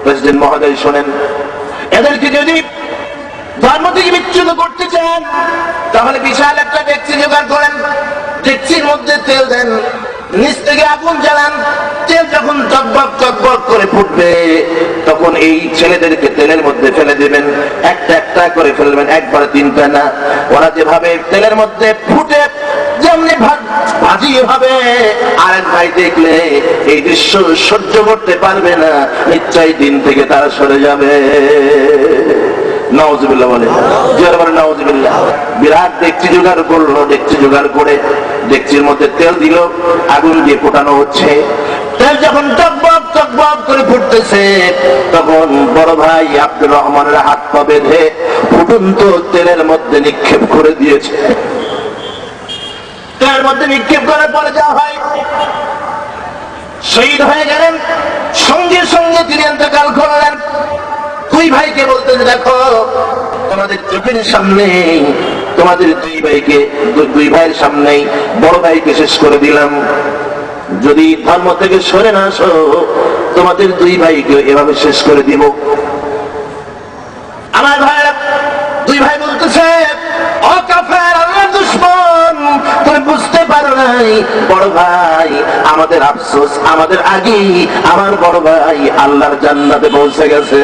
President মহোদয় শোনেন, এদেরকে যদি ধর্ম থেকে বিচ্যুত করতে চান তাহলে বিশাল একটা ডেকচি জোগাড় করেন, ডেকচির মধ্যে তেল দেন, নিচ থেকে আগুন জ্বালান, তেল যখন টকবক টকবক করে ফুটবে তখন এই ছেলেদেরকে তেলের মধ্যে ফেলে দেবেন, একটা একটা করে ফেলবেন, একবারে তিনটা না। ওরা যেভাবে তেলের মধ্যে ফুটে যেমনি ভাজি হবে, আরেক ভাই দেখলে এই দৃশ্য সহ্য করতে পারবে না, নিশ্চয়ই দিন থেকে তারা সরে যাবে। নাউজুবিল্লাহ বলে, জোরে বলে নাউজুবিল্লাহ। বিরাট ডেকচি জোগাড় করলো, ডেকচি জোগাড় করে ডেকচির মধ্যে তেল দিল, আগুন দিয়ে ফোটানো হচ্ছে। তেল যখন টকবক টকবক করে ফুটতেছে তখন বড় ভাই আব্দুর রহমানের হাত পা বেঁধে ফুটন্ত তেলের মধ্যে নিক্ষেপ করে দিয়েছে। তেলের মধ্যে নিক্ষেপ করার পরে যা হয়, শহীদ হয়ে গেলেন। সঙ্গে সঙ্গে তিনি ইন্তেকাল করলেন। দুই ভাইকে বলতেন, দেখো তোমাদের চোখের সামনে তোমাদের দুই ভাইয়ের সামনেই বড় ভাইকে শেষ করে দিলাম, যদি ধর্ম থেকে সরে না আসো তোমাদের দুই ভাইকে এভাবে শেষ করে দিব। আমার ভাইরা, দুই ভাই বলতেছে, ও কাফের, আল্লাহর দুশমন, তুমি বুঝতে পারো নাই বড় ভাই আমাদের আফসোস, আমাদের আগেই আমার বড় ভাই আল্লাহর জান্নাতে পৌঁছে গেছে।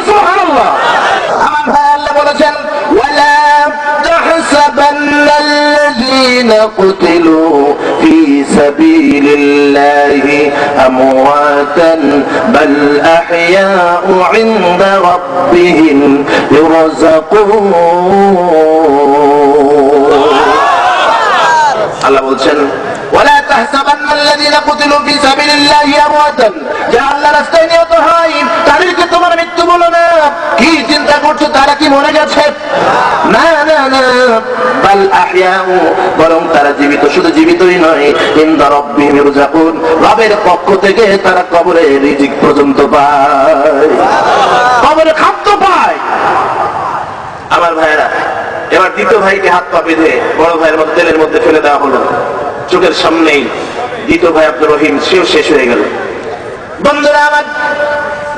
সুবহানাল্লাহ। আমার ভাই আল্লাহ বলেছেন, ওয়ালা তাহসাবান্নাল্লাযীনা কুতিলু ফি সাবিলিল্লাহি আমওয়াতান বাল আহইয়াউ ইনদা রাব্বিহিম ইরযাকুন। আল্লাহ বলছেন, ওয়ালা তাহসাবান্নাল্লাযীনা কুতিলু ফি সাবিলিল্লাহি আমওয়াতান, যে আল্লাহর রাস্তায় নিহত হয় তাদেরকে তোমার মৃত্যু বলো না। কি চিন্তা করছো তারা কি মরে গেছে? না না না, বাল আহইয়াউ, বরং তারা জীবিত। শুধু জীবিতই নয়, ইনদা রাব্বিহিম ইরযাকুন, রবের পক্ষ থেকে তারা কবরে রিজিক পর্যন্ত পায়, কবরে খাদ্য পায়। আমার ভাইরা, এবার দ্বিতীয় ভাইকে হাত পা বেঁধে বড় ভাইয়ের মধ্যে তেলের মধ্যে ফেলে দেওয়া হলো। চোখের সামনেই দ্বিতীয় ভাই আব্দুর রহিম, সেও শেষ হয়ে গেল। বন্ধুরা আমার,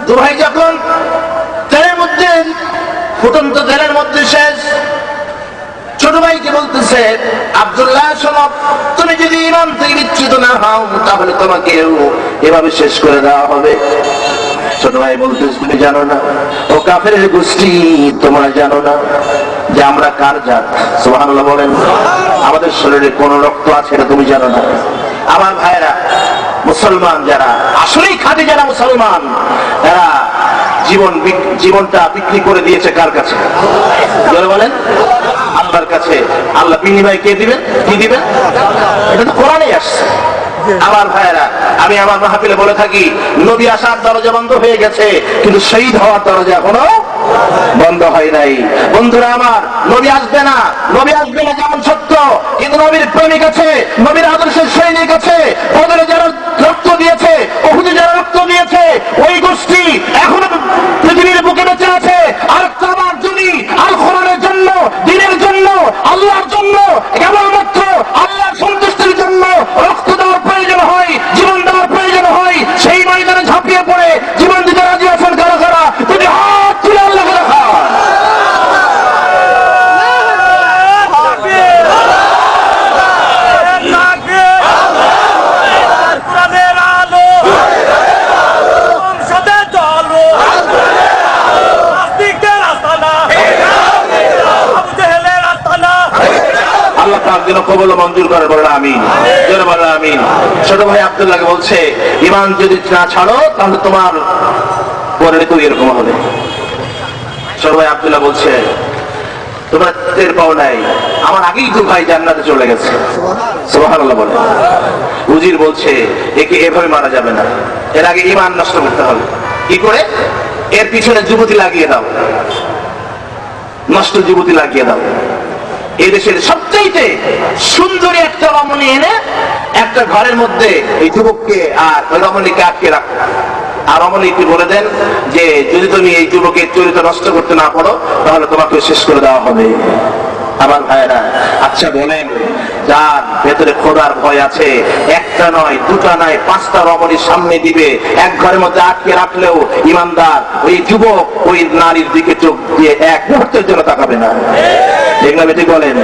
দু ভাই যখন তেলের মধ্যে, ফুটন্ত তেলের মধ্যে শেষ, ছোট ভাইকে বলতেছে, আব্দুল্লাহ শোনো, তুমি যদি ঈমান থেকে বিচ্যুত না হও তাহলে তোমাকেও এভাবে শেষ করে দেওয়া হবে। ছোট ভাই বলতেছে, তুমি জানো না ও কাফেরের গোষ্ঠী, তোমরা জানো না যে আমরা কার জাত। সুবহানাল্লাহ বলেন। আমাদের শরীরে কোন রক্ত আছে এটা তুমি জানো না। আমার ভাইরা, মুসলমান যারা আসলেই খাঁটি, যারা মুসলমান, তারা জীবনটা বিক্রি করে দিয়েছে কার কাছে? বলেন, আল্লাহর কাছে। আল্লাহ বিনিময় কে দিবেন? কি দিবেন? এটা তো কোরআনে আসছে। আমার ভাইরা, আমি আমার মাহফিলে বলে থাকি, নবী আসার দরজা বন্ধ হয়ে গেছে, কিন্তু শহীদ হওয়ার দরজা এখনো বন্ধ হয় নাই। বন্ধুরা আমার, নবী আসবে না, নবী আসবে না যেমন সত্য, কিন্তু নবীর প্রেমিক আছে, নবীর আদর্শের সৈনিক আছে। বদরে যারা রক্ত দিয়েছে, উহুদে যারা রক্ত দিয়েছে, ওই গোষ্ঠী এখনো পৃথিবীর বুকে বেঁচে আছে। আর আমার জমি, আর কোরআনের জন্য, দ্বীনের জন্য, আল্লাহর জন্য, কেবলমাত্র আল্লাহর সন্তুষ্টির জন্য রক্ত দেওয়ার প্রয়োজন হয়, জীবন দেওয়ার প্রয়োজন হয়। সেই ময়দানে ঝাঁপিয়ে পড়ে জীবন দিতে রাজি আছেন কারা কারা? তুমি হাত তুলে আল্লাহ করে খান। কবল মঞ্জুর করে বলেন আমিন, জোরে বলেন আমিন। ছোট ভাই আব্দুল্লাহকে বলছে, ঈমান যদি না ছাড়ো তাহলে তোমার পরিণতি এরকম হবে। ছোট ভাই আব্দুল্লাহ বলছে, তোমরা টের পাও নাই, আমার আগেই দু ভাই জান্নাতে চলে গেছে। সুবহানাল্লাহ বলে। উজির বলছে, একে এভাবে মারা যাবে না, এর আগে ঈমান নষ্ট করতে হবে। কি করে? এর পিছনে যুবতী লাগিয়ে দাও, নষ্ট যুবতী লাগিয়ে দাও। এই দেশের সবচেয়ে সুন্দরী একটা রমণী এনে একটা ঘরের মধ্যে এই যুবককে আর ওই রমণীকে আটকে রাখো, আর রমণীকে বলে দেন যে যদি তুমি এই যুবকের চরিত্র নষ্ট করতে না পারো তাহলে তোমাকে শেষ করে দেওয়া হবে। আমার ভাইয়েরা, আচ্ছা বলেন, যার ভেতরে খোদার ভয় আছে, একটা নয়, দুটা নয়, 5টা রমণীর সামনে দিবে, এক ঘরের মধ্যে আটকে রাখলেও ইমানদার ওই যুবক ওই নারীর দিকে চোখ দিয়ে এক মুহূর্তের জন্য তাকাবে না। এগুলো বেটি বলেন,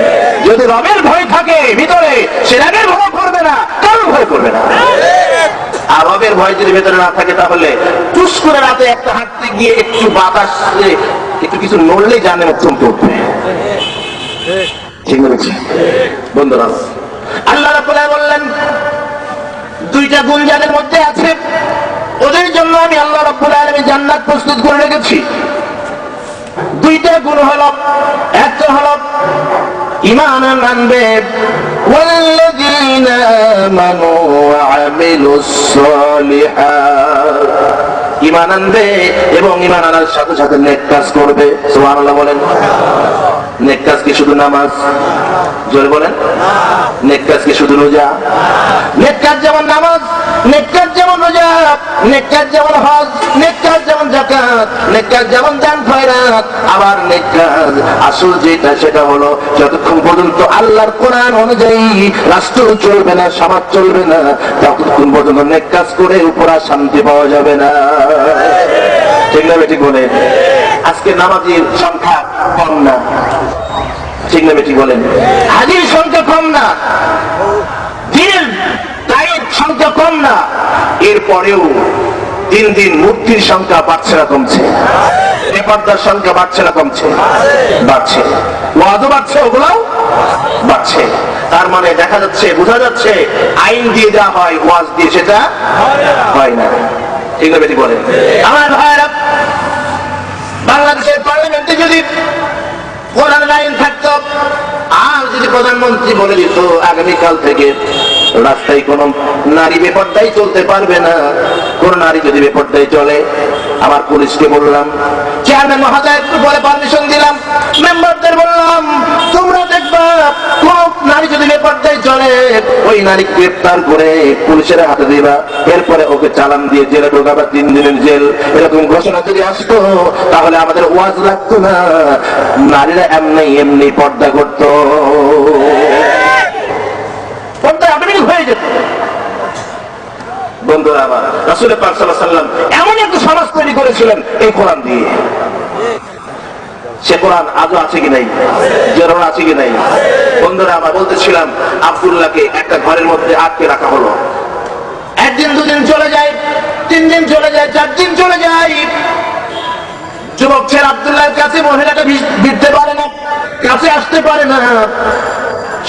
যদি রবের ভয় থাকে ভিতরে, সে রাগের ভয় করবে না, কারোর ভয় করবে না। আর রবের ভয় যদি ভেতরে না থাকে, তাহলে টুস করে রাতে একটা হাঁটতে গিয়ে একটু বাতাস একটু কিছু নড়লেই জানে চমকে উঠবে। ঠিক বলেছি বন্ধুরা? আল্লাহ রাব্বুল আলামিন বললেন, 2টা গুণ যাদের মধ্যে আছে ওদের জন্য আমি আল্লাহ রাব্বুল আলামিন জান্নাত প্রস্তুত করে রেখেছি। 2টা গুণ হলো, একটা হলো ঈমান আনবে, ওয়াল্লাযীনা আমানু ওয়া আমিলুস সালিহাত, ঈমান আনবে এবং ঈমান আনার সাথে সাথে নেক কাজ করবে। সুবহানাল্লাহ বলেন। নেক কাজ কি শুধু নামাজ? জোরে বলেন। নেক কাজ কি শুধু রোজা? নেক কাজ যেমন নামাজ, নেক কাজ যেমন রোজা, নেক কাজ যেমন হজ, নেক কাজ যেমন যাকাত, নেক কাজ যেমন দান খয়রাত, আবার নেক কাজ আসল যেটা সেটা হলো যতক্ষণ পর্যন্ত আল্লাহর কোরআন অনুযায়ী রাষ্ট্র চলবে না, সমাজ চলবে না, ততক্ষণ পর্যন্ত নেক কাজ করে উপর আর শান্তি পাওয়া যাবে না। ঠিক না বেটি বলেন? আজকে নামাজির সংখ্যা কম না, ঠিক না বেটি বলেন? হাজির সংখ্যা কম না, দিনের দায়ের সংখ্যা কম না, এরপরেও দিন দিন মূর্তির সংখ্যা বাড়ছে না কমছে? বেপরদার সংখ্যা বাড়ছে না কমছে? বাড়ছে। ওয়াজও বাড়ছে, ওগুলাও বাড়ছে। তার মানে দেখা যাচ্ছে, বোঝা যাচ্ছে আইন দিয়ে যা হয় ওয়াজ দিয়ে সেটা হয় না। ঠিক না বেটি বলেন? আমার ভাইরা, বাংলাদেশের পার্লামেন্টে যদি কোরআনের আইন থাকতো, আর যদি প্রধানমন্ত্রী বলে দিত আগামীকাল থেকে রাস্তায় কোন নারী বেপরদায় চলতে পারবে না, কোন নারী যদি বেপরদায় চলে, আমার পুলিশকে বললাম, চেয়ারম্যান মহোদয়কে বলে পারমিশন দিলাম, মেম্বারদের বললাম তোমরা দেখবা কোন নারী যদি বেপরদায় চলে ওই নারী গ্রেফতার করে পুলিশের হাতে দিবা, এরপরে ওকে চালান দিয়ে জেলে ঢোকাবা, 3 দিনের জেল। এরকম ঘোষণা যদি আসতো তাহলে আমাদের ওয়াজ লাগতো না, নারীরা এমনি এমনি পর্দা করতো, পর্দা অটোমেটিক হয়ে যেত। বন্ধুরা আমার, রাসূল পাক সাল্লাল্লাহু আলাইহি ওয়াসাল্লাম এমন একটা সমাজ তৈরি করেছিলেন এই কোরআন দিয়ে। সে কোরআন আজও আছে কি নাই? জোর আছে কি নাই? বন্ধুরা আমার, বলতেছিলাম আব্দুল্লাহকে একটা ঘরের মধ্যে আটকে রাখা হলো। 1 দিন 2 দিন চলে যায়, 3 দিন চলে যায়, 4 দিন চলে যায়। যুবক ছেলে আব্দুল্লাহর কাছে মহিলাটা ভিড়তে পারে না, কাছে আসতে পারে না।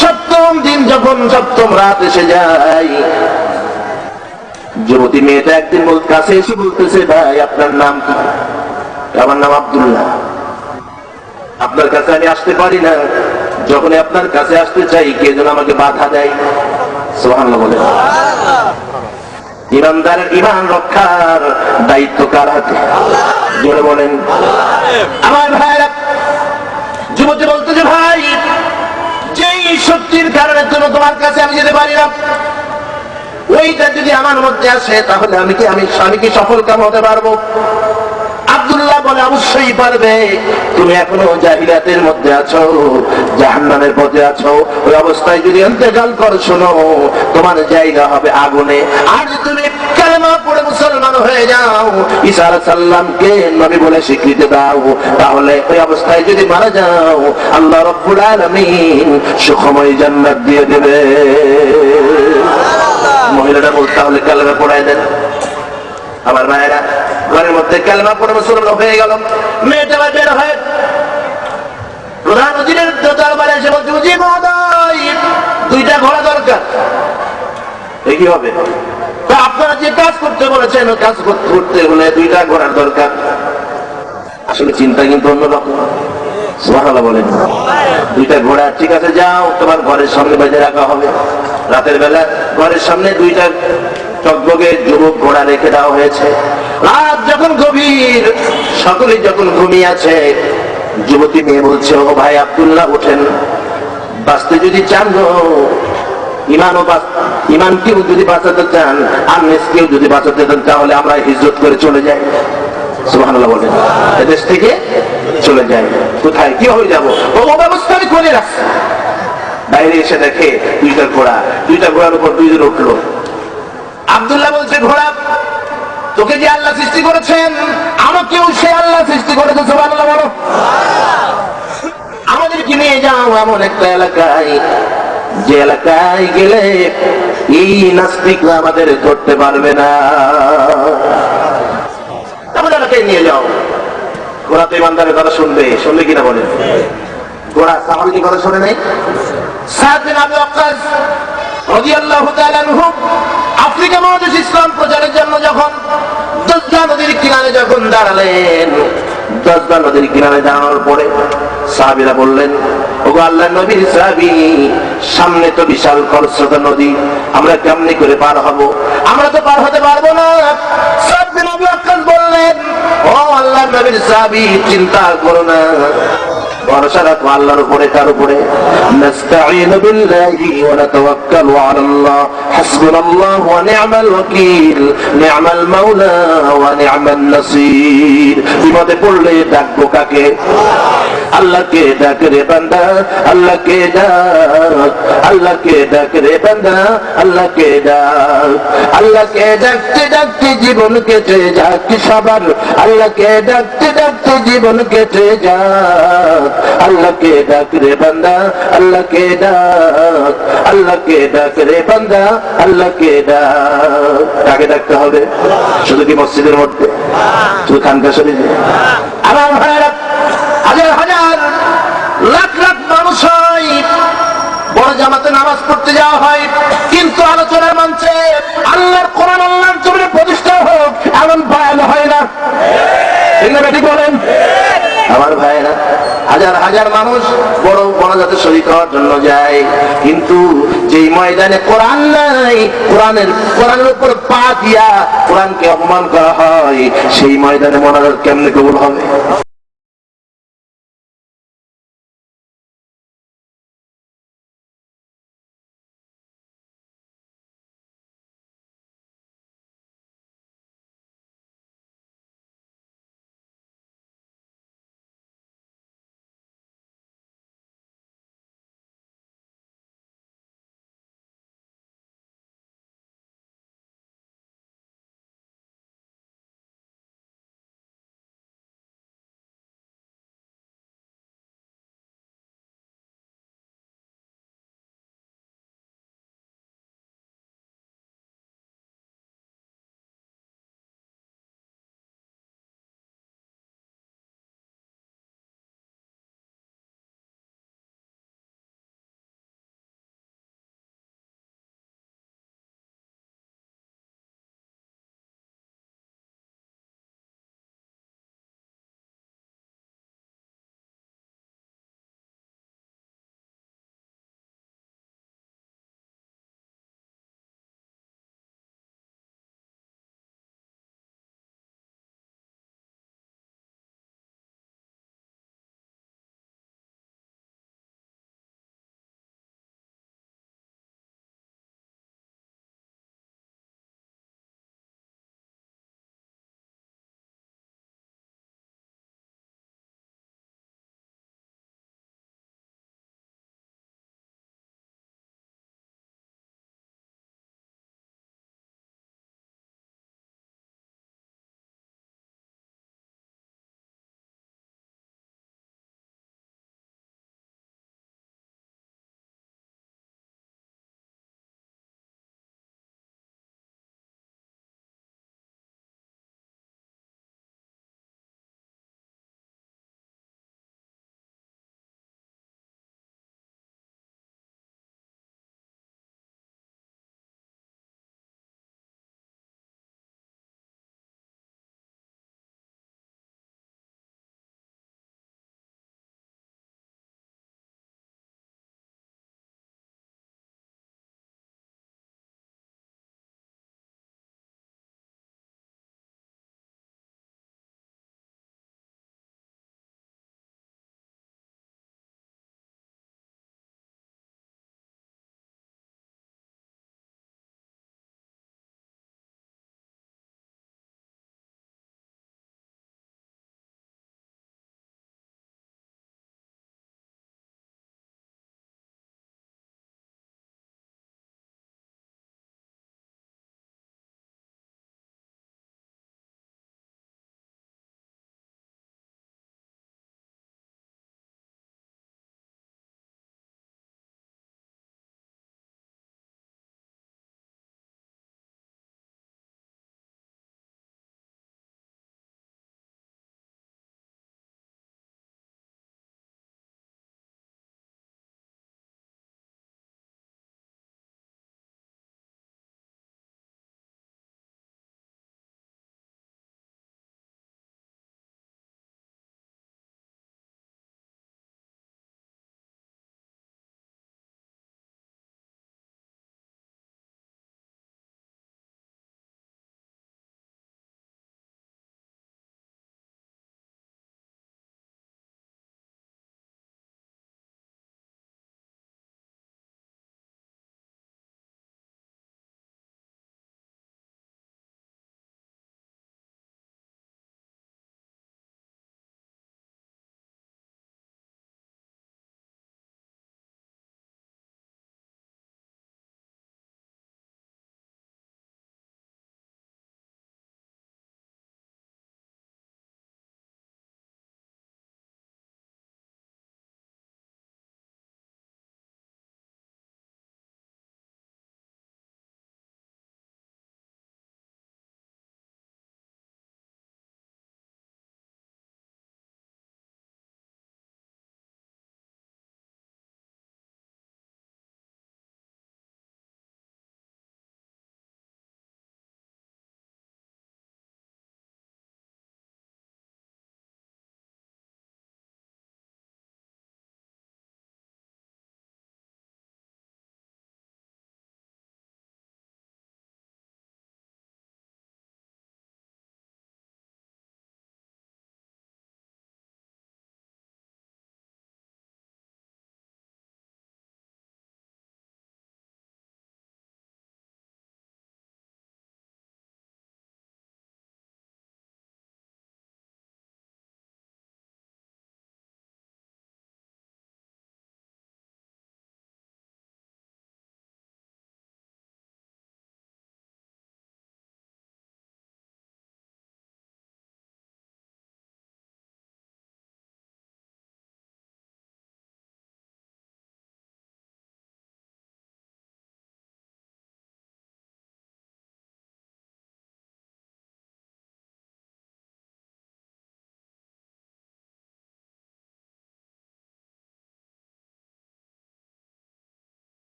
7ম দিন যখন 7ম রাত এসে যায়, যুবতী মেয়েটা একদিন কাছে এসে বলতেছে, ভাই আপনার নাম কি? আমার নাম আব্দুল্লাহ, আপনার কাছে আমি আসতে পারি না, যখন আপনার কাছে আসতে চাই কে যেন আমাকে বাধা দেয়। সুবহানাল্লাহ বলেন। ইমানদারের ইমান রক্ষার দায়িত্ব কার হাতে? জোরে বলেন। আমার ভাইরা, যুবতী বলতেছে, ভাই যেই শক্তির কারণে তোমার কাছে আমি যেতে পারি না, ওইটা যদি আমার মধ্যে আসে তাহলে আমি কি সফল কাম হতে পারবো? আব্দুল্লাহ বলে, অবশ্যই পারবে, তুমি এখনো জাহিলিয়াতের মধ্যে আছো, জাহান্নামের পথে আছো, ওই অবস্থায় যদি ইন্তেকাল করো, শোনো তোমার জায়গা হবে আগুনে। আর যদি তুমি কালেমা পড়ে মুসলমান হয়ে যাও, ঈসা আলাইহিস সালামকে নবী বলে স্বীকৃতি দাও, তাহলে ওই অবস্থায় যদি মারা যাও আল্লাহ রাব্বুল আলামিন সুখময় জান্নাত দিয়ে দেবে। মহিলাটা বলতে, তাহলে কালেমা পড়ায় দেন। আমার ভাইয়েরা, ঘরের মধ্যে কালেমা পড়ে মুসলমান হয়ে গেল। মেয়েটা বের হয় প্রধান অজিরের দরবারে এসে বলছে, জি মহোদয় 2টা ঘোড়া দরকার। কি হবে? আপনারা যে কাজ করতে বলেছেন ওই কাজ করতে হলে 2টা ঘোড়ার দরকার। আসলে চিন্তা কিন্তু অন্যরকম। সুবহানাল্লাহ বলেন। 2টা ঘোড়া, ঠিক আছে যাও, তোমার ঘরের সামনে বেঁধে রাখা হবে। রাতের বেলা ঘরের সামনে 2টা টকবগে যুবক ঘোড়া রেখে দেওয়া হয়েছে। রাত যখন গভীর, সকলে যখন ঘুমিয়ে আছে, যুবতী মেয়ে বলছে, ও ভাই আব্দুল্লাহ ওঠেন, বাঁচতে যদি চান গো, ইমানকেও যদি বাঁচাতে চান, আর নেসকেও যদি বাঁচাতে চান, তাহলে আমরা হিজরত করে চলে যাই। সুবহানাল্লাহ বলেন। এদেশ থেকে চলে যাই। কোথায় কি হয়ে যাবো? ও ব্যবস্থা আমি করে রাখছি। বাইরে এসে দেখে দুইটা ঘোড়ার উপর দুইজন উঠলো। আব্দুল্লাহ বলছে, ঘোড়া তোকে যে আল্লাহ সৃষ্টি করেছেন আমাকেও সে আল্লাহ সৃষ্টি করেছে, সুবহানাল্লাহ বলো। আমাদেরকে নিয়ে যাও এমন একটা এলাকায়, যে এলাকায় গেলে এই নাস্তিকরা আমাদের ধরতে পারবে না। এমন এলাকায় নিয়ে যাও, ঘোড়া তো ইমানদারের কথা শুনবে কিনা বলে? ঘোড়া সাহাবীর কথা শুনে নাই? সাদ বিন আবু ওয়াক্কাস রাদিয়াল্লাহু তাআলা আনহু আফ্রিকা মহাদেশ ইসলাম প্রচারের জন্য যখন দজলা নদীর কিনারে যখন দাঁড়ালেন, দজলা নদীর কিনারে দাঁড়ানোর পরে সাহাবীরা বললেন, ওগো আল্লাহর নবীর সাহাবী, সামনে তো বিশাল খরস্রোতা নদী, আমরা কেমনে করে পার হব? আমরা তো পার হতে পারবো না। সাদ বিন আবু ওয়াক্কাস বললেন, ও আল্লাহর নবীর সাহাবী, চিন্তা করো না, ভরসা রাখো আল্লাহর উপরে। কার উপরে? নাস্তাঈনু বিল্লাহি ওয়া নাতাওয়াক্কালু আলাল্লাহ, হাসবুনাল্লাহু ওয়া নি'মাল ওয়াকিল, নি'মাল মাওলা ওয়া নি'মান নাসির। বিপদে পড়লে ডাকবো কাকে? আল্লাহকে ডাক রে বান্দা, আল্লাহকে ডাক, আল্লাহকে ডাক রে বান্দা, আল্লাহকে ডাক। আল্লাহকে ডাকতে ডাকতে জীবন কেটে যাক সবার, আল্লাহকে ডাকতে ডাকতে জীবন কেটে যাক। আল্লাহকে ডাক রে বান্দা, আল্লাহকে ডাক, আল্লাহকে ডাক রে বান্দা, আল্লাহকে ডাক। কাকে ডাকতে হবে? শুধু কি মসজিদের মধ্যে, শুধু খানকা শরীফে? আমার ভাইরা, হাজার হাজার লাখ লাখ মানুষ হয়, বড় জামাতে নামাজ পড়তে যাওয়া হয়, কিন্তু আলোচনার মঞ্চে আল্লাহর কোরআন আল্লাহর জমিনে প্রতিষ্ঠা হোক এমন বয়ান হয় না। ঠিক বলেন আমার ভাইরা? হাজার হাজার মানুষ বড় মোনাজাতে শরীক হওয়ার জন্য যায়, কিন্তু যেই ময়দানে কোরআন নাই, কোরআনের উপর পা দিয়া কোরআনকে অপমান করা হয়, সেই ময়দানে মোনাজাত কেমনে কবুল হবে?